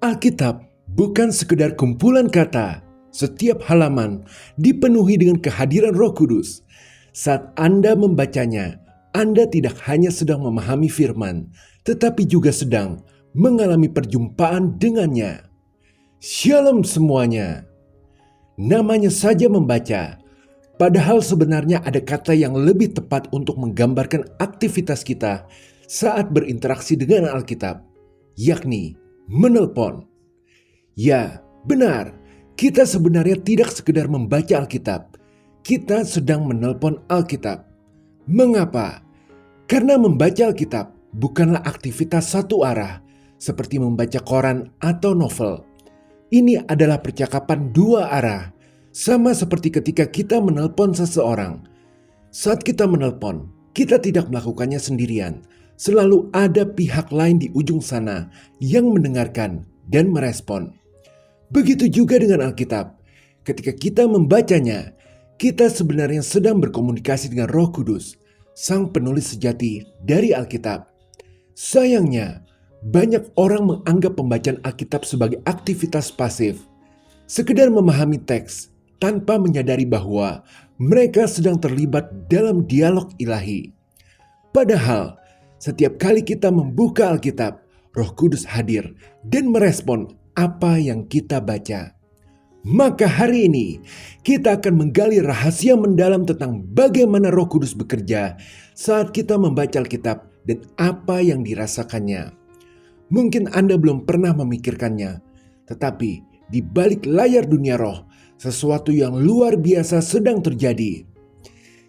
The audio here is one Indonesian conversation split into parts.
Alkitab bukan sekedar kumpulan kata. Setiap halaman dipenuhi dengan kehadiran Roh Kudus. Saat Anda membacanya, Anda tidak hanya sedang memahami firman, tetapi juga sedang mengalami perjumpaan dengannya. Shalom semuanya. Namanya saja membaca, padahal sebenarnya ada kata yang lebih tepat untuk menggambarkan aktivitas kita saat berinteraksi dengan Alkitab, yakni menelpon. Ya, benar. Kita sebenarnya tidak sekedar membaca Alkitab. Kita sedang menelpon Alkitab. Mengapa? Karena membaca Alkitab bukanlah aktivitas satu arah, seperti membaca koran atau novel. Ini adalah percakapan dua arah, sama seperti ketika kita menelpon seseorang. Saat kita menelpon, kita tidak melakukannya sendirian. Selalu ada pihak lain di ujung sana yang mendengarkan dan merespon. Begitu juga dengan Alkitab. Ketika kita membacanya, kita sebenarnya sedang berkomunikasi dengan Roh Kudus, sang penulis sejati dari Alkitab. Sayangnya, banyak orang menganggap pembacaan Alkitab sebagai aktivitas pasif, sekedar memahami teks tanpa menyadari bahwa mereka sedang terlibat dalam dialog ilahi. Padahal, setiap kali kita membuka Alkitab, Roh Kudus hadir dan merespon apa yang kita baca. Maka hari ini kita akan menggali rahasia mendalam tentang bagaimana Roh Kudus bekerja saat kita membaca Alkitab dan apa yang dirasakannya. Mungkin Anda belum pernah memikirkannya, tetapi di balik layar dunia roh, sesuatu yang luar biasa sedang terjadi.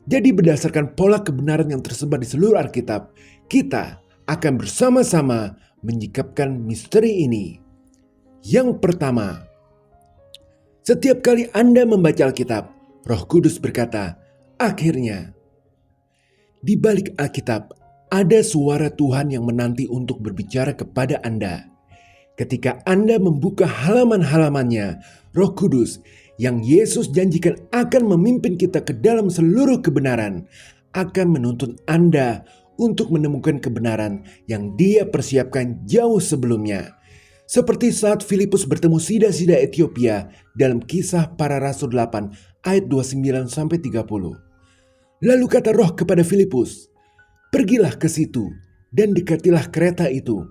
Jadi berdasarkan pola kebenaran yang tersebar di seluruh Alkitab, kita akan bersama-sama menyikapkan misteri ini. Yang pertama, setiap kali Anda membaca Alkitab, Roh Kudus berkata, akhirnya. Di balik Alkitab, ada suara Tuhan yang menanti untuk berbicara kepada Anda. Ketika Anda membuka halaman-halamannya, Roh Kudus yang Yesus janjikan akan memimpin kita ke dalam seluruh kebenaran, akan menuntun Anda untuk menemukan kebenaran yang Dia persiapkan jauh sebelumnya. Seperti saat Filipus bertemu sida-sida Ethiopia dalam Kisah Para Rasul 8 ayat 29-30. Lalu kata Roh kepada Filipus, pergilah ke situ dan dekatilah kereta itu.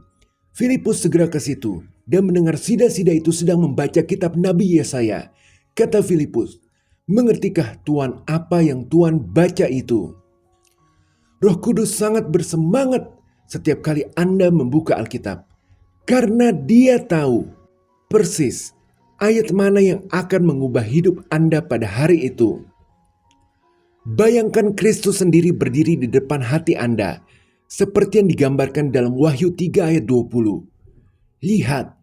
Filipus segera ke situ dan mendengar sida-sida itu sedang membaca kitab Nabi Yesaya. Kata Filipus, mengertikah Tuan apa yang Tuan baca itu? Roh Kudus sangat bersemangat setiap kali Anda membuka Alkitab. Karena Dia tahu persis ayat mana yang akan mengubah hidup Anda pada hari itu. Bayangkan Kristus sendiri berdiri di depan hati Anda, seperti yang digambarkan dalam Wahyu 3 ayat 20. Lihat,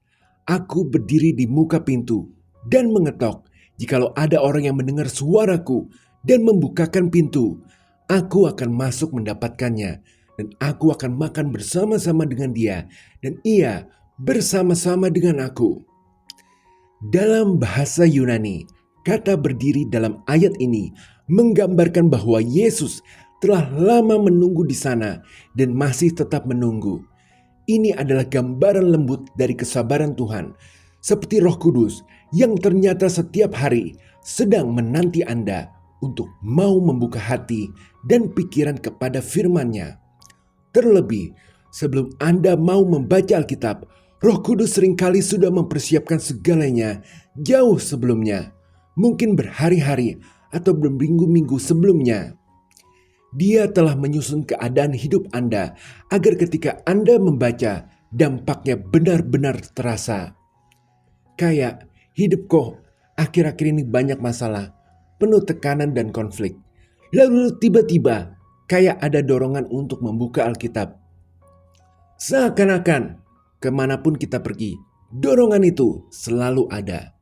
aku berdiri di muka pintu dan mengetok. Jikalau ada orang yang mendengar suaraku dan membukakan pintu, aku akan masuk mendapatkannya. Dan aku akan makan bersama-sama dengan dia, dan ia bersama-sama dengan aku. Dalam bahasa Yunani, kata berdiri dalam ayat ini menggambarkan bahwa Yesus telah lama menunggu di sana dan masih tetap menunggu. Ini adalah gambaran lembut dari kesabaran Tuhan, seperti Roh Kudus yang ternyata setiap hari sedang menanti Anda untuk mau membuka hati dan pikiran kepada firman-Nya. Terlebih, sebelum Anda mau membaca Alkitab, Roh Kudus seringkali sudah mempersiapkan segalanya jauh sebelumnya, mungkin berhari-hari atau berminggu-minggu sebelumnya. Dia telah menyusun keadaan hidup Anda agar ketika Anda membaca, dampaknya benar-benar terasa. Kayak hidup kok akhir-akhir ini banyak masalah, penuh tekanan dan konflik. Lalu tiba-tiba kayak ada dorongan untuk membuka Alkitab. Seakan-akan kemanapun kita pergi, dorongan itu selalu ada.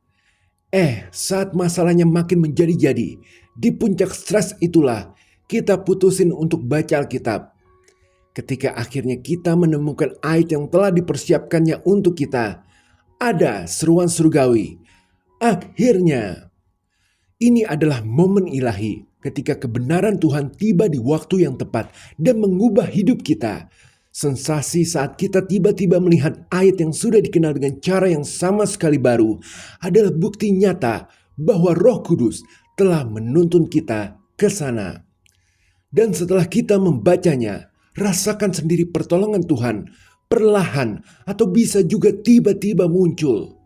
Saat masalahnya makin menjadi-jadi, di puncak stres itulah kita putusin untuk baca Alkitab. Ketika akhirnya kita menemukan ayat yang telah dipersiapkannya untuk kita, ada seruan surgawi. Akhirnya, ini adalah momen ilahi ketika kebenaran Tuhan tiba di waktu yang tepat dan mengubah hidup kita. Sensasi saat kita tiba-tiba melihat ayat yang sudah dikenal dengan cara yang sama sekali baru adalah bukti nyata bahwa Roh Kudus telah menuntun kita ke sana. Dan setelah kita membacanya, rasakan sendiri pertolongan Tuhan perlahan atau bisa juga tiba-tiba muncul,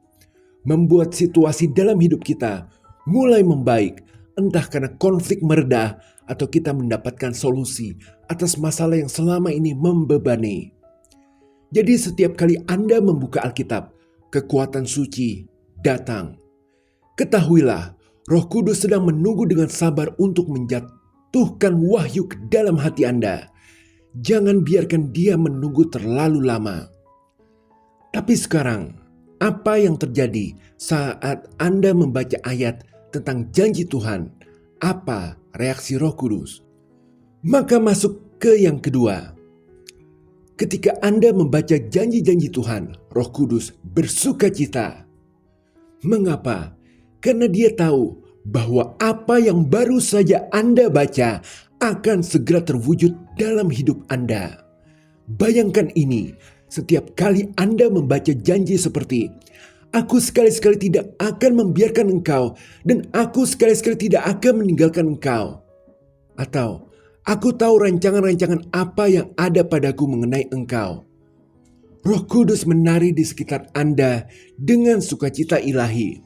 membuat situasi dalam hidup kita mulai membaik, entah karena konflik mereda atau kita mendapatkan solusi atas masalah yang selama ini membebani. Jadi setiap kali Anda membuka Alkitab, kekuatan suci datang. Ketahuilah, Roh Kudus sedang menunggu dengan sabar untuk menjatuhkan wahyu ke dalam hati Anda. Jangan biarkan dia menunggu terlalu lama. Tapi sekarang, apa yang terjadi saat Anda membaca ayat tentang janji Tuhan? Apa reaksi Roh Kudus? Maka masuk ke yang kedua. Ketika Anda membaca janji-janji Tuhan, Roh Kudus bersukacita. Mengapa? Karena dia tahu bahwa apa yang baru saja Anda baca akan segera terwujud dalam hidup Anda. Bayangkan ini, setiap kali Anda membaca janji seperti, "Aku sekali-sekali tidak akan membiarkan engkau, dan aku sekali-sekali tidak akan meninggalkan engkau." Atau, "Aku tahu rancangan-rancangan apa yang ada padaku mengenai engkau." Roh Kudus menari di sekitar Anda dengan sukacita ilahi.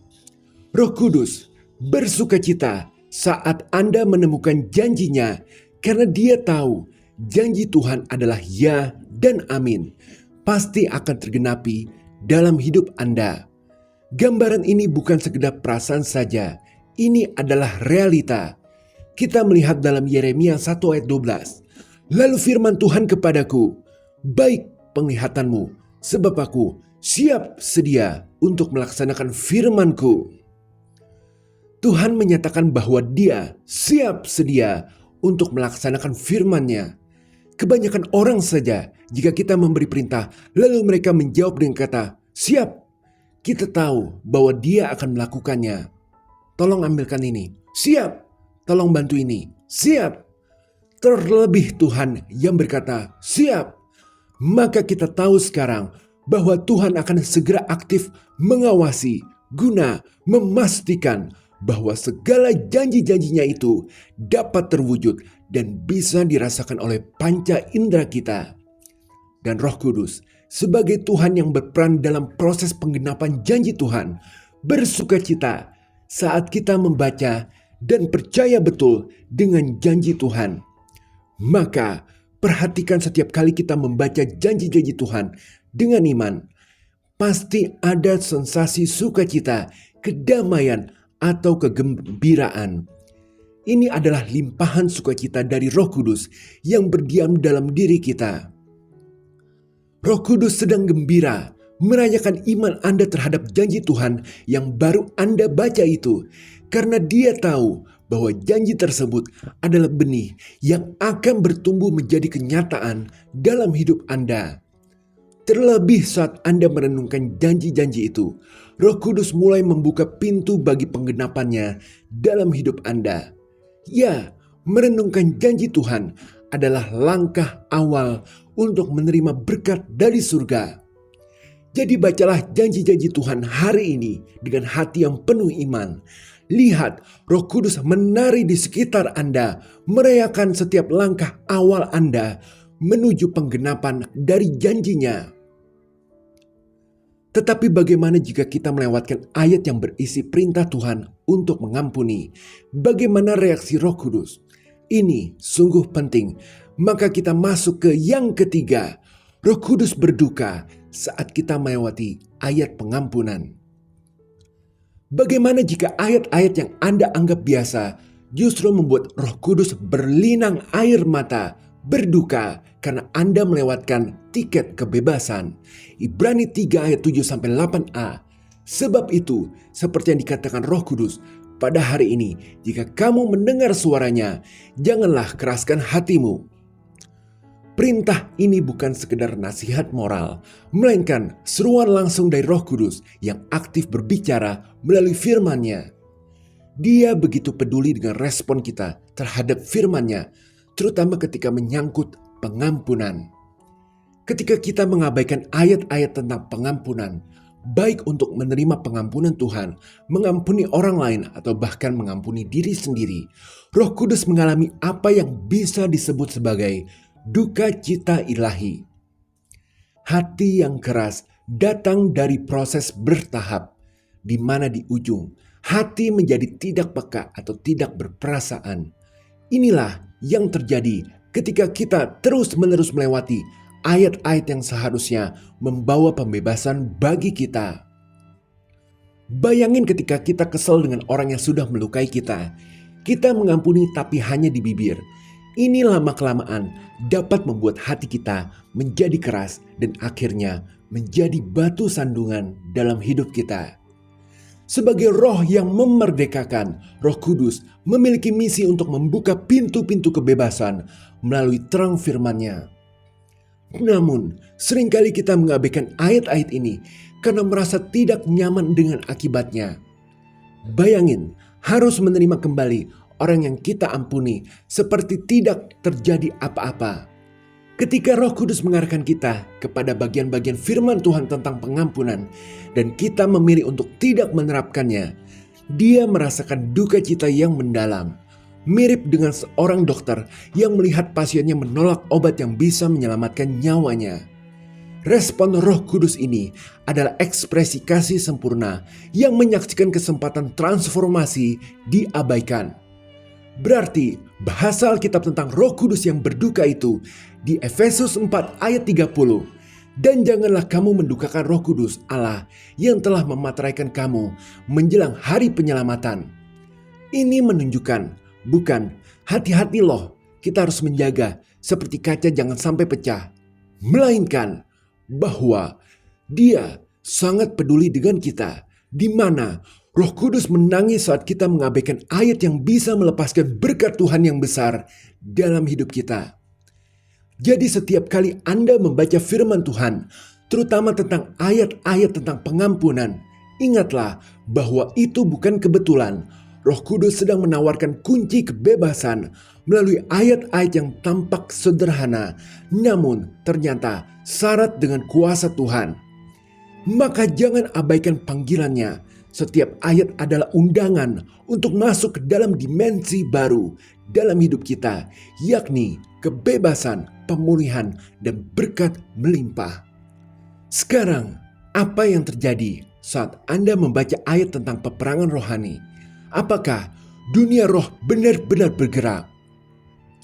Roh Kudus bersukacita saat Anda menemukan janjinya, karena dia tahu janji Tuhan adalah ya dan amin, pasti akan tergenapi dalam hidup Anda. Gambaran ini bukan sekedar perasaan saja, ini adalah realita. Kita melihat dalam Yeremia 1 ayat 12. "Lalu firman Tuhan kepadaku, baik penglihatanmu, sebab aku siap sedia untuk melaksanakan firman-Ku." Tuhan menyatakan bahwa dia siap sedia untuk melaksanakan firman-Nya. Kebanyakan orang saja, jika kita memberi perintah, lalu mereka menjawab dengan kata, "Siap." Kita tahu bahwa dia akan melakukannya. "Tolong ambilkan ini." "Siap." "Tolong bantu ini." "Siap." Terlebih Tuhan yang berkata, "Siap." Maka kita tahu sekarang bahwa Tuhan akan segera aktif mengawasi guna memastikan bahwa segala janji-janjinya itu dapat terwujud dan bisa dirasakan oleh panca indera kita. Dan Roh Kudus sebagai Tuhan yang berperan dalam proses penggenapan janji Tuhan bersukacita saat kita membaca dan percaya betul dengan janji Tuhan. Maka perhatikan setiap kali kita membaca janji-janji Tuhan dengan iman, pasti ada sensasi sukacita, kedamaian, atau kegembiraan. Ini adalah limpahan sukacita dari Roh Kudus yang berdiam dalam diri kita. Roh Kudus sedang gembira merayakan iman Anda terhadap janji Tuhan yang baru Anda baca itu, karena dia tahu bahwa janji tersebut adalah benih yang akan bertumbuh menjadi kenyataan dalam hidup Anda. Terlebih saat Anda merenungkan janji-janji itu, Roh Kudus mulai membuka pintu bagi penggenapannya dalam hidup Anda. Ya, merenungkan janji Tuhan adalah langkah awal untuk menerima berkat dari surga. Jadi bacalah janji-janji Tuhan hari ini dengan hati yang penuh iman. Lihat, Roh Kudus menari di sekitar Anda, merayakan setiap langkah awal Anda menuju penggenapan dari janjinya. Tetapi bagaimana jika kita melewatkan ayat yang berisi perintah Tuhan untuk mengampuni? Bagaimana reaksi Roh Kudus? Ini sungguh penting. Maka kita masuk ke yang ketiga. Roh Kudus berduka saat kita melewati ayat pengampunan. Bagaimana jika ayat-ayat yang Anda anggap biasa justru membuat Roh Kudus berlinang air mata, berduka karena Anda melewatkan tiket kebebasan? Ibrani 3 ayat 7-8a. Sebab itu, seperti yang dikatakan Roh Kudus, pada hari ini, jika kamu mendengar suaranya, janganlah keraskan hatimu. Perintah ini bukan sekedar nasihat moral, melainkan seruan langsung dari Roh Kudus yang aktif berbicara melalui firman-Nya. Dia begitu peduli dengan respon kita terhadap firman-Nya, terutama ketika menyangkut pengampunan. Ketika kita mengabaikan ayat-ayat tentang pengampunan, baik untuk menerima pengampunan Tuhan, mengampuni orang lain, atau bahkan mengampuni diri sendiri, Roh Kudus mengalami apa yang bisa disebut sebagai duka cita ilahi. Hati yang keras datang dari proses bertahap, di mana di ujung hati menjadi tidak peka atau tidak berperasaan. Inilah yang terjadi ketika kita terus-menerus melewati ayat-ayat yang seharusnya membawa pembebasan bagi kita. Bayangin ketika kita kesal dengan orang yang sudah melukai kita. Kita mengampuni tapi hanya di bibir. Ini lama-kelamaan dapat membuat hati kita menjadi keras dan akhirnya menjadi batu sandungan dalam hidup kita. Sebagai roh yang memerdekakan, Roh Kudus memiliki misi untuk membuka pintu-pintu kebebasan melalui terang firman-Nya. Namun, seringkali kita mengabaikan ayat-ayat ini karena merasa tidak nyaman dengan akibatnya. Bayangin, harus menerima kembali orang yang kita ampuni seperti tidak terjadi apa-apa. Ketika Roh Kudus mengarahkan kita kepada bagian-bagian firman Tuhan tentang pengampunan dan kita memilih untuk tidak menerapkannya, Dia merasakan duka cita yang mendalam. Mirip dengan seorang dokter yang melihat pasiennya menolak obat yang bisa menyelamatkan nyawanya. Respon Roh Kudus ini adalah ekspresi kasih sempurna yang menyaksikan kesempatan transformasi diabaikan. Berarti bahasa Alkitab tentang Roh Kudus yang berduka itu di Efesus 4 ayat 30. Dan janganlah kamu mendukakan Roh Kudus Allah yang telah memateraikan kamu menjelang hari penyelamatan. Ini menunjukkan, bukan hati-hati loh, kita harus menjaga seperti kaca jangan sampai pecah. Melainkan bahwa Dia sangat peduli dengan kita, di mana Roh Kudus menangis saat kita mengabaikan ayat yang bisa melepaskan berkat Tuhan yang besar dalam hidup kita. Jadi setiap kali Anda membaca firman Tuhan, terutama tentang ayat-ayat tentang pengampunan, ingatlah bahwa itu bukan kebetulan. Roh Kudus sedang menawarkan kunci kebebasan melalui ayat-ayat yang tampak sederhana, namun ternyata syarat dengan kuasa Tuhan. Maka jangan abaikan panggilannya. Setiap ayat adalah undangan untuk masuk ke dalam dimensi baru dalam hidup kita, yakni kebebasan, pemulihan, dan berkat melimpah. Sekarang, apa yang terjadi saat Anda membaca ayat tentang peperangan rohani? Apakah dunia roh benar-benar bergerak?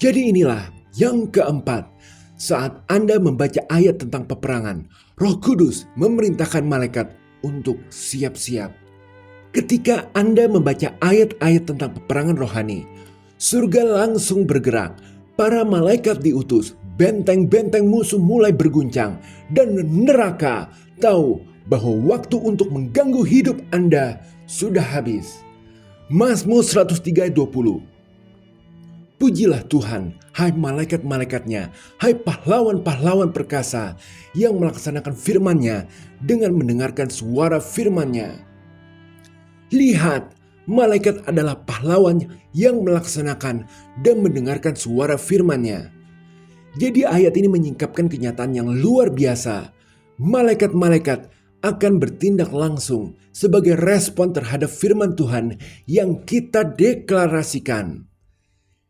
Jadi inilah yang keempat. Saat Anda membaca ayat tentang peperangan, Roh Kudus memerintahkan malaikat untuk siap-siap. Ketika Anda membaca ayat-ayat tentang peperangan rohani, surga langsung bergerak, para malaikat diutus, benteng-benteng musuh mulai berguncang, dan neraka tahu bahwa waktu untuk mengganggu hidup Anda sudah habis. Mazmur 103 ayat 20. Pujilah Tuhan, hai malaikat-malaikatnya, hai pahlawan-pahlawan perkasa yang melaksanakan firman-Nya dengan mendengarkan suara firman-Nya. Lihat, malaikat adalah pahlawan yang melaksanakan dan mendengarkan suara firman-Nya. Jadi ayat ini menyingkapkan kenyataan yang luar biasa. Malaikat-malaikat akan bertindak langsung sebagai respon terhadap firman Tuhan yang kita deklarasikan.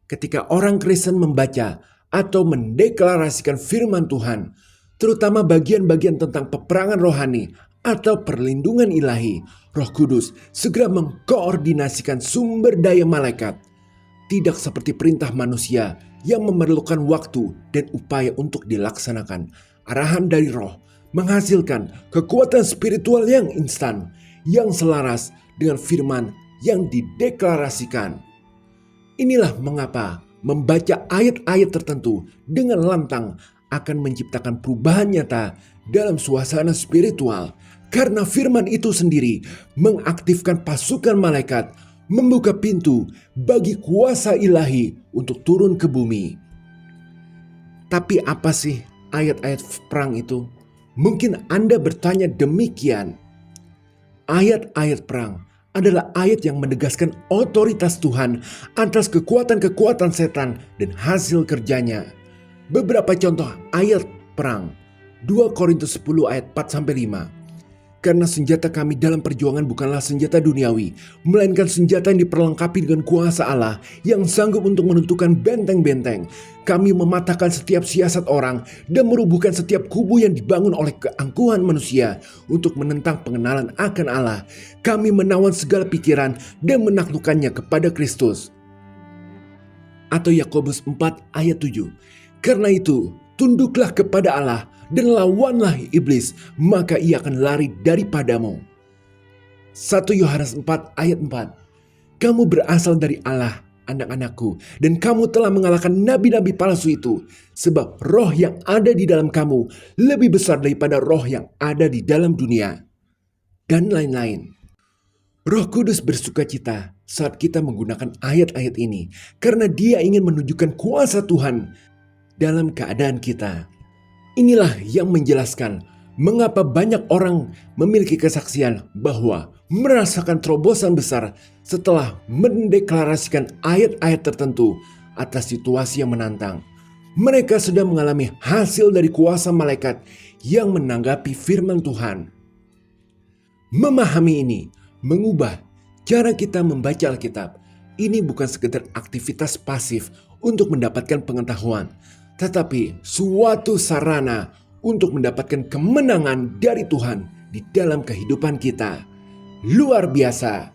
Ketika orang Kristen membaca atau mendeklarasikan firman Tuhan, terutama bagian-bagian tentang peperangan rohani atau perlindungan ilahi, Roh Kudus segera mengkoordinasikan sumber daya malaikat. Tidak seperti perintah manusia yang memerlukan waktu dan upaya untuk dilaksanakan. Arahan dari Roh menghasilkan kekuatan spiritual yang instan, yang selaras dengan firman yang dideklarasikan. Inilah mengapa membaca ayat-ayat tertentu dengan lantang akan menciptakan perubahan nyata dalam suasana spiritual. Karena firman itu sendiri mengaktifkan pasukan malaikat, membuka pintu bagi kuasa ilahi untuk turun ke bumi. Tapi apa sih ayat-ayat perang itu? Mungkin Anda bertanya demikian. Ayat-ayat perang adalah ayat yang menegaskan otoritas Tuhan atas kekuatan-kekuatan setan dan hasil kerjanya. Beberapa contoh ayat perang. 2 Korintus 10 ayat 4-5. Karena senjata kami dalam perjuangan bukanlah senjata duniawi, melainkan senjata yang diperlengkapi dengan kuasa Allah yang sanggup untuk menentukan benteng-benteng. Kami mematahkan setiap siasat orang dan merubuhkan setiap kubu yang dibangun oleh keangkuhan manusia untuk menentang pengenalan akan Allah. Kami menawan segala pikiran dan menaklukkannya kepada Kristus. Atau Yakobus 4 ayat 7. Karena itu, tunduklah kepada Allah dan lawanlah iblis, maka ia akan lari daripadamu. 1 Yohanes 4 ayat 4. Kamu berasal dari Allah, anak-anakku, dan kamu telah mengalahkan nabi-nabi palsu itu, sebab roh yang ada di dalam kamu lebih besar daripada roh yang ada di dalam dunia. Dan lain-lain. Roh Kudus bersukacita saat kita menggunakan ayat-ayat ini, karena Dia ingin menunjukkan kuasa Tuhan dalam keadaan kita. Inilah yang menjelaskan mengapa banyak orang memiliki kesaksian bahwa merasakan terobosan besar setelah mendeklarasikan ayat-ayat tertentu atas situasi yang menantang. Mereka sudah mengalami hasil dari kuasa malaikat yang menanggapi firman Tuhan. Memahami ini mengubah cara kita membaca Alkitab. Ini bukan sekedar aktivitas pasif untuk mendapatkan pengetahuan, tetapi suatu sarana untuk mendapatkan kemenangan dari Tuhan di dalam kehidupan kita. Luar biasa.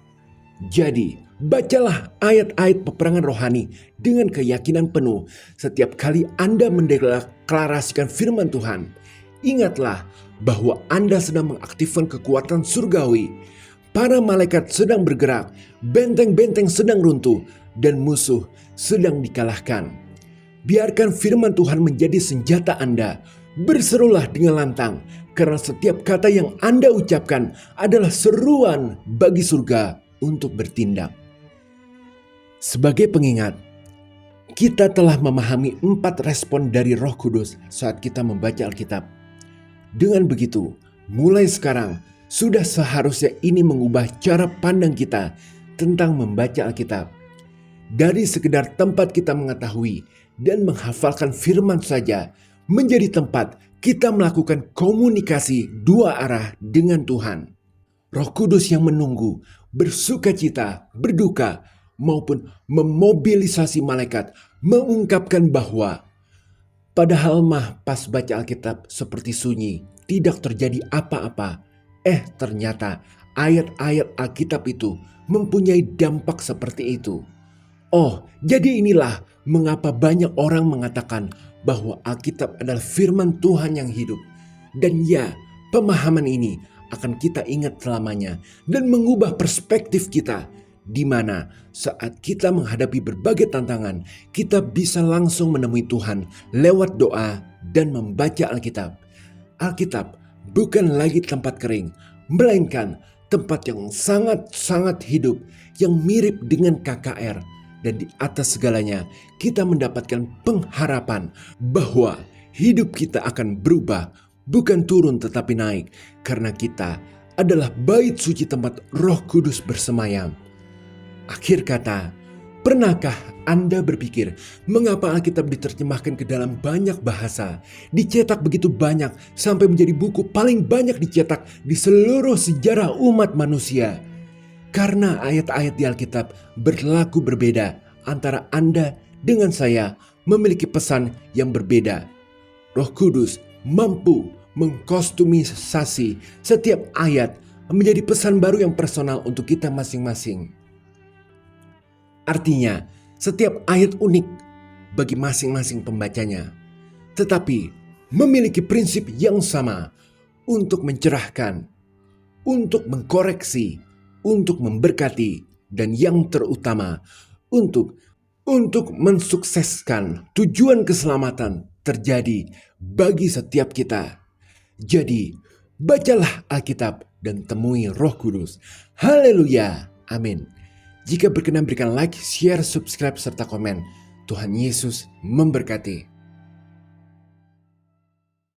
Jadi, bacalah ayat-ayat peperangan rohani dengan keyakinan penuh setiap kali Anda mendeklarasikan firman Tuhan. Ingatlah bahwa Anda sedang mengaktifkan kekuatan surgawi. Para malaikat sedang bergerak, benteng-benteng sedang runtuh, dan musuh sedang dikalahkan. Biarkan firman Tuhan menjadi senjata Anda. Berserulah dengan lantang, karena setiap kata yang Anda ucapkan adalah seruan bagi surga untuk bertindak. Sebagai pengingat, kita telah memahami 4 respon dari Roh Kudus saat kita membaca Alkitab. Dengan begitu, mulai sekarang sudah seharusnya ini mengubah cara pandang kita tentang membaca Alkitab. Dari sekedar tempat kita mengetahui dan menghafalkan firman saja, menjadi tempat kita melakukan komunikasi 2 arah dengan Tuhan. Roh Kudus yang menunggu, bersukacita, berduka, maupun memobilisasi malaikat mengungkapkan bahwa padahal mah pas baca Alkitab seperti sunyi, tidak terjadi apa-apa. Ternyata ayat-ayat Alkitab itu mempunyai dampak seperti itu. Oh, jadi inilah mengapa banyak orang mengatakan bahwa Alkitab adalah firman Tuhan yang hidup. Dan ya, pemahaman ini akan kita ingat selamanya dan mengubah perspektif kita, di mana saat kita menghadapi berbagai tantangan, kita bisa langsung menemui Tuhan lewat doa dan membaca Alkitab. Alkitab bukan lagi tempat kering, melainkan tempat yang sangat-sangat hidup, yang mirip dengan KKR. Dan di atas segalanya, kita mendapatkan pengharapan bahwa hidup kita akan berubah, bukan turun tetapi naik, karena kita adalah bait suci tempat Roh Kudus bersemayam. Akhir kata, pernahkah Anda berpikir mengapa Alkitab diterjemahkan ke dalam banyak bahasa, dicetak begitu banyak sampai menjadi buku paling banyak dicetak di seluruh sejarah umat manusia? Karena ayat-ayat di Alkitab berlaku berbeda antara Anda dengan saya, memiliki pesan yang berbeda. Roh Kudus mampu mengkostumisasi setiap ayat menjadi pesan baru yang personal untuk kita masing-masing. Artinya, setiap ayat unik bagi masing-masing pembacanya, tetapi memiliki prinsip yang sama untuk mencerahkan, untuk mengkoreksi, untuk memberkati, dan yang terutama untuk mensukseskan tujuan keselamatan terjadi bagi setiap kita. Jadi, bacalah Alkitab dan temui Roh Kudus. Haleluya, amin. Jika berkenan berikan like, share, subscribe, serta komen. Tuhan Yesus memberkati.